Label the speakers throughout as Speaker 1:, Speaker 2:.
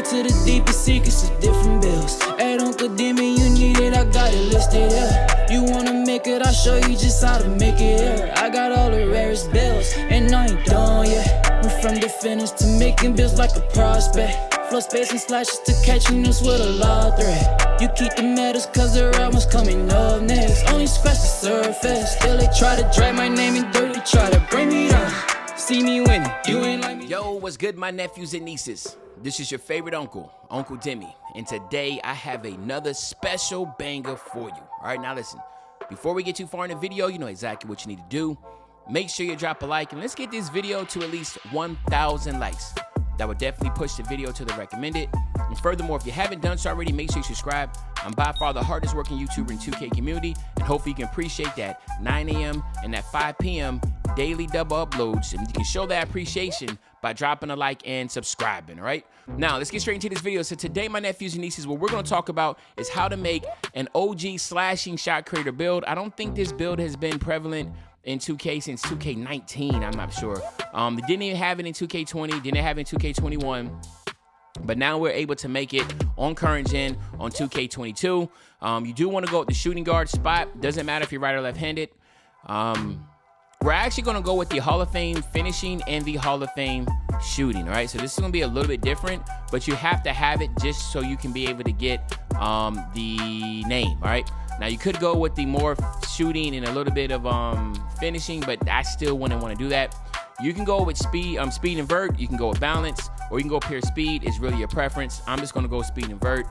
Speaker 1: to the deepest secrets of different bills. At Uncle Demi, you need it, I got it listed here. You wanna make it, I'll show you just how to make it here. I got all the rarest bills, and I ain't done yet. Went from the finish to making bills like a prospect. Flow space and slashes to catching us with a law threat. You keep the medals cause the right one's coming up next. Only scratch the surface. Still they try to drag my name in dirt, they try to bring me down. See me winning, you ain't like me.
Speaker 2: Yo, what's good, my nephews and nieces? This is your favorite uncle, Uncle Demi. And today I have another special banger for you. All right, now listen. Before we get too far in the video, you know exactly what you need to do. Make sure you drop a like and let's get this video to at least 1,000 likes. That would definitely push the video to the recommended. And furthermore, if you haven't done so already, make sure you subscribe. I'm by far the hardest working YouTuber in 2K community, and hopefully you can appreciate that 9 a.m. and that 5 p.m. daily double uploads. And you can show that appreciation by dropping a like and subscribing, all right? Now, let's get straight into this video. So today, my nephews and nieces, what we're gonna talk about is how to make an OG slashing shot creator build. I don't think this build has been prevalent in 2K since 2K19, I'm not sure. They didn't even have it in 2K20, didn't have it in 2K21, but now we're able to make it on current gen on 2K22. You do want to go with the shooting guard spot. Doesn't matter if you're right or left-handed. We're actually going to go with the Hall of Fame finishing and the Hall of Fame shooting, all right? So this is going to be a little bit different, but you have to have it just so you can be able to get the name, all right? Now, you could go with the more shooting and a little bit of finishing, but I still wouldn't want to do that. You can go with speed and vert. You can go with balance, or you can go pure speed. It's really your preference. I'm just going to go speed and vert.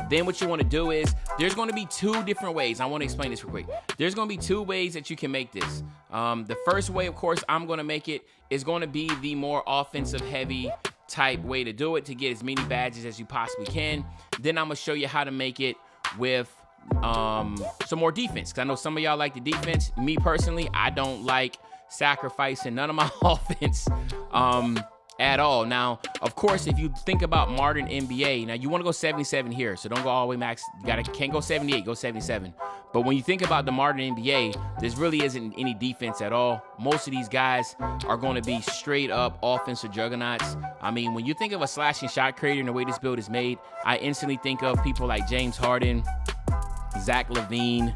Speaker 2: Then what you want to do is, there's going to be two different ways. I want to explain this real quick. There's going to be two ways that you can make this. The first way, of course, I'm going to make it is going to be the more offensive heavy type way to do it, to get as many badges as you possibly can. Then I'm going to show you how to make it with some more defense, because I know some of y'all like the defense. Me personally, I don't like sacrificing none of my offense at all. Now, of course, if you think about modern NBA, now you want to go 77 here, so don't go all the way max. Can't go 78, go 77. But when you think about the modern NBA, there really isn't any defense at all. Most of these guys are going to be straight up offensive juggernauts. I mean, when you think of a slashing shot creator and the way this build is made, I instantly think of people like James Harden, Zach LaVine.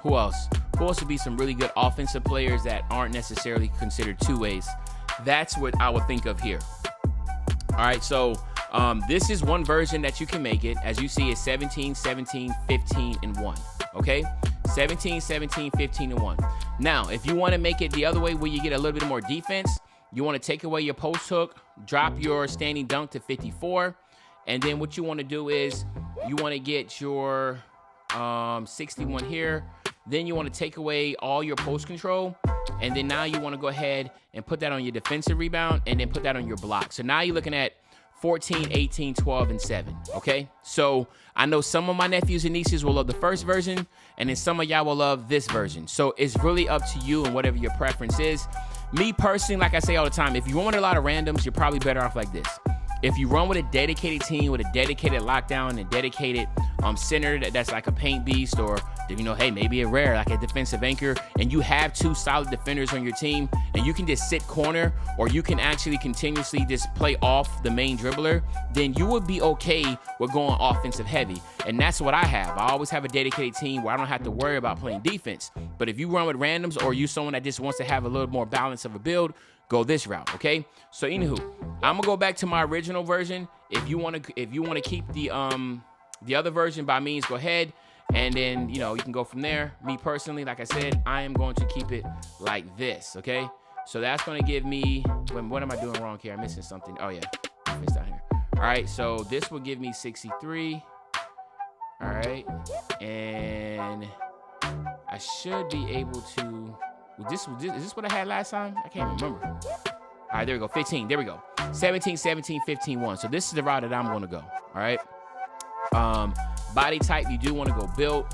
Speaker 2: Who else? Who else would be some really good offensive players that aren't necessarily considered two-ways? That's what I would think of here. All right, so this is one version that you can make it. As you see, it's 17, 17, 15, and 1. Okay? 17, 17, 15, and 1. Now, if you want to make it the other way where you get a little bit more defense, you want to take away your post hook, drop your standing dunk to 54, and then what you want to do is you want to get your 61 here. Then you want to take away all your post control, and then now you want to go ahead and put that on your defensive rebound, and then put that on your block. So now you're looking at 14, 18, 12, and 7, okay? So I know some of my nephews and nieces will love the first version, and then some of y'all will love this version. So it's really up to you and whatever your preference is. Me personally, like I say all the time, if you run with a lot of randoms, you're probably better off like this. If you run with a dedicated team, with a dedicated lockdown and dedicated center that's like a paint beast, or, you know, hey, maybe a rare, like a defensive anchor, and you have two solid defenders on your team, and you can just sit corner, or you can actually continuously just play off the main dribbler, then you would be okay with going offensive heavy. And that's what I have. I always have a dedicated team where I don't have to worry about playing defense. But if you run with randoms, or you someone that just wants to have a little more balance of a build, go this route, okay? So anywho, I'm gonna go back to my original version. If you wanna keep the other version, by means, go ahead, and then, you know, you can go from there. Me personally, like I said, I am going to keep it like this, okay? So that's gonna give me, what am I doing wrong here? I'm missing something. Oh yeah, I missed out here. All right, so this will give me 63. All right, and I should be able to. Is this what I had last time? I can't remember. All right, there we go. 15. There we go. 17, 17, 15, 1. So this is the route that I'm going to go. All right. Body type, you do want to go built.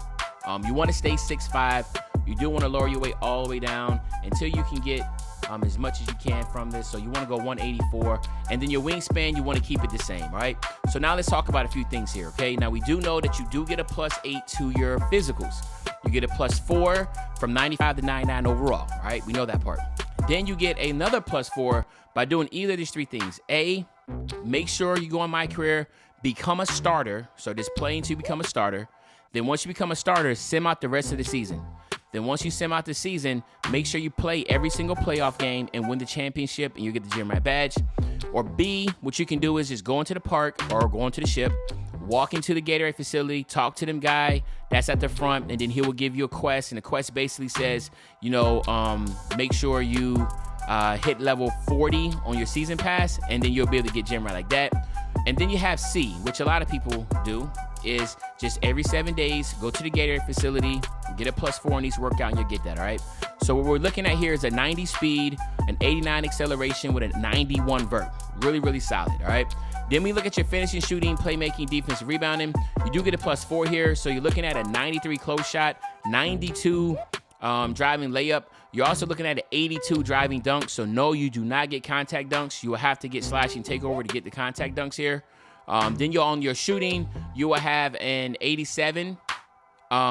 Speaker 2: You want to stay 6'5". You do want to lower your weight all the way down until you can get as much as you can from this. So you want to go 184, and then your wingspan, you want to keep it the same, right? So now let's talk about a few things here, okay? Now we do know that you do get a +8 to your physicals. You get a +4 from 95 to 99 overall, right? We know that part. Then you get another +4 by doing either of these three things. A, make sure you go on My Career, become a starter. So just play until you become a starter. Then once you become a starter, sim out the rest of the season. Then once you sim out the season, make sure you play every single playoff game and win the championship, and you get the gym rat badge. Or B, what you can do is just go into the park or go into the ship, walk into the Gatorade facility, talk to them guy that's at the front, and then he will give you a quest. And the quest basically says, you know, make sure you hit level 40 on your season pass, and then you'll be able to get gym rat like that. And then you have C, which a lot of people do, is just every 7 days, go to the Gatorade facility, get a +4 on each workout, and you'll get that, all right? So what we're looking at here is a 90 speed, an 89 acceleration with a 91 vert. Really, really solid, all right? Then we look at your finishing, shooting, playmaking, defense, rebounding. You do get a +4 here, so you're looking at a 93 close shot, 92 driving layup. You're also looking at an 82 driving dunk, so no, you do not get contact dunks. You will have to get slashing takeover to get the contact dunks here. Then you're on your shooting, you will have an 87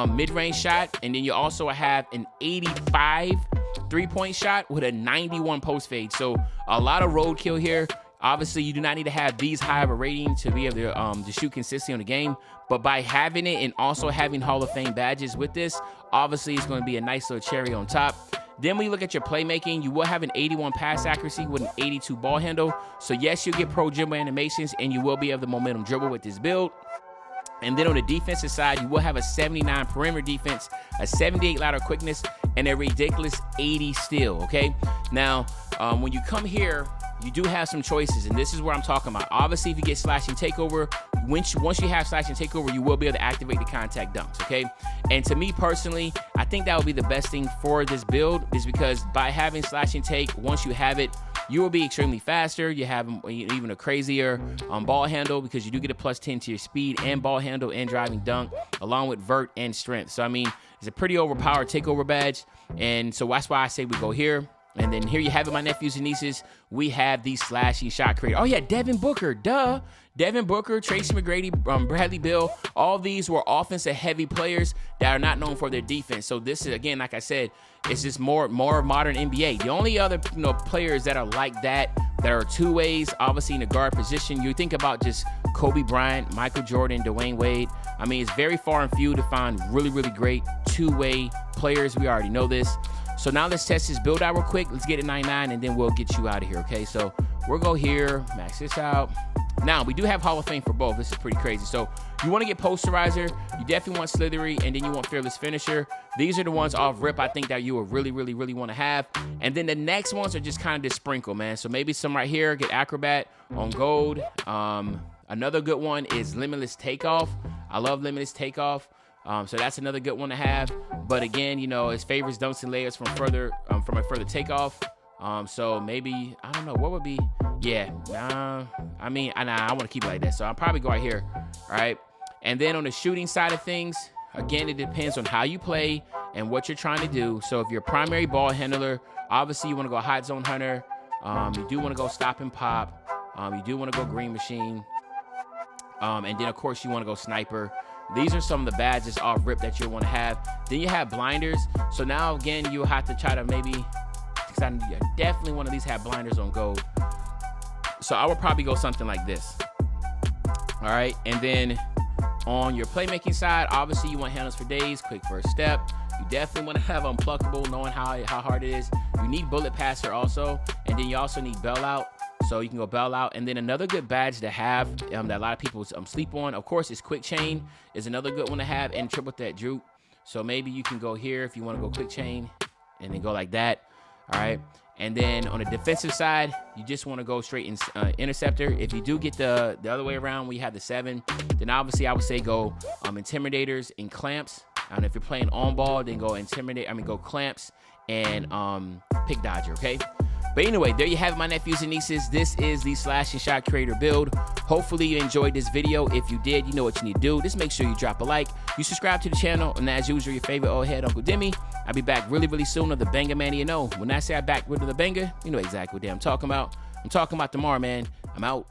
Speaker 2: mid-range shot, and then you also have an 85 three-point shot with a 91 post fade. So a lot of roadkill here. Obviously, you do not need to have these high of a rating to be able to shoot consistently on the game, but by having it and also having Hall of Fame badges with this, obviously it's going to be a nice little cherry on top. Then when you look at your playmaking, you will have an 81 pass accuracy with an 82 ball handle. So yes, you'll get pro dribble animations, and you will be able to momentum dribble with this build. And then on the defensive side, you will have a 79 perimeter defense, a 78 lateral quickness, and a ridiculous 80 steal, okay? Now, when you come here, you do have some choices, and this is where I'm talking about. Obviously, if you get slashing takeover, once you have slashing takeover, you will be able to activate the contact dunks, okay? And to me personally, I think that would be the best thing for this build, is because by having slashing take, once you have it, you will be extremely faster. You have even a crazier ball handle, because you do get a +10 to your speed and ball handle and driving dunk, along with vert and strength. So, I mean, it's a pretty overpowered takeover badge, and so that's why I say we go here. And then here you have it, my nephews and nieces. We have the slashing shot creator. Oh, yeah, Devin Booker, duh. Devin Booker, Tracy McGrady, Bradley Beal, all these were offensive-heavy players that are not known for their defense. So this is, again, like I said, it's just more modern NBA. The only other players that are like that are two ways, obviously in the guard position. You think about just Kobe Bryant, Michael Jordan, Dwayne Wade. I mean, it's very far and few to find really, really great two-way players. We already know this. So now let's test this build out real quick. Let's get it 99, and then we'll get you out of here, okay? So we'll go here, max this out. Now, we do have Hall of Fame for both. This is pretty crazy. So you want to get Posterizer, you definitely want Slithery, and then you want Fearless Finisher. These are the ones off rip I think that you would really, really, really want to have. And then the next ones are just kind of just sprinkle, man. So maybe some right here, get Acrobat on gold. Another good one is Limitless Takeoff. I love Limitless Takeoff. So that's another good one to have. But again, you know, it favors dunks and layups from a further takeoff. So maybe, I don't know, what would be, yeah, I mean, I want to keep it like that. So I'll probably go right here, all right? And then on the shooting side of things, again, it depends on how you play and what you're trying to do. So if you're a primary ball handler, obviously you want to go hot zone hunter. You do want to go stop and pop. You do want to go green machine. And then, of course, you want to go sniper. These are some of the badges off rip that you'll want to have. Then you have blinders. So now, again, you'll have to try to maybe, because I definitely one of these have blinders on gold. So I would probably go something like this. All right. And then on your playmaking side, obviously you want handles for days, quick first step. You definitely want to have unpluckable, knowing how hard it is. You need bullet passer also. And then you also need bail out. So you can go bail out. And then another good badge to have that a lot of people sleep on, of course, is quick chain is another good one to have, and triple threat droop. So maybe you can go here if you want to go quick chain and then go like that. All right. And then on the defensive side, you just want to go straight in interceptor. If you do get the other way around, where you have the 7, then obviously I would say go intimidators and clamps. And if you're playing on ball, then go go clamps and pick dodger. Okay. But anyway, there you have it, my nephews and nieces. This is the Slash and Shot Creator build. Hopefully you enjoyed this video. If you did, you know what you need to do. Just make sure you drop a like, you subscribe to the channel, and as usual, your favorite old head, Uncle Demi. I'll be back really, really soon with the banger, man. You know, when I say I'm back with the banger, you know exactly what I'm talking about. I'm talking about tomorrow, man. I'm out.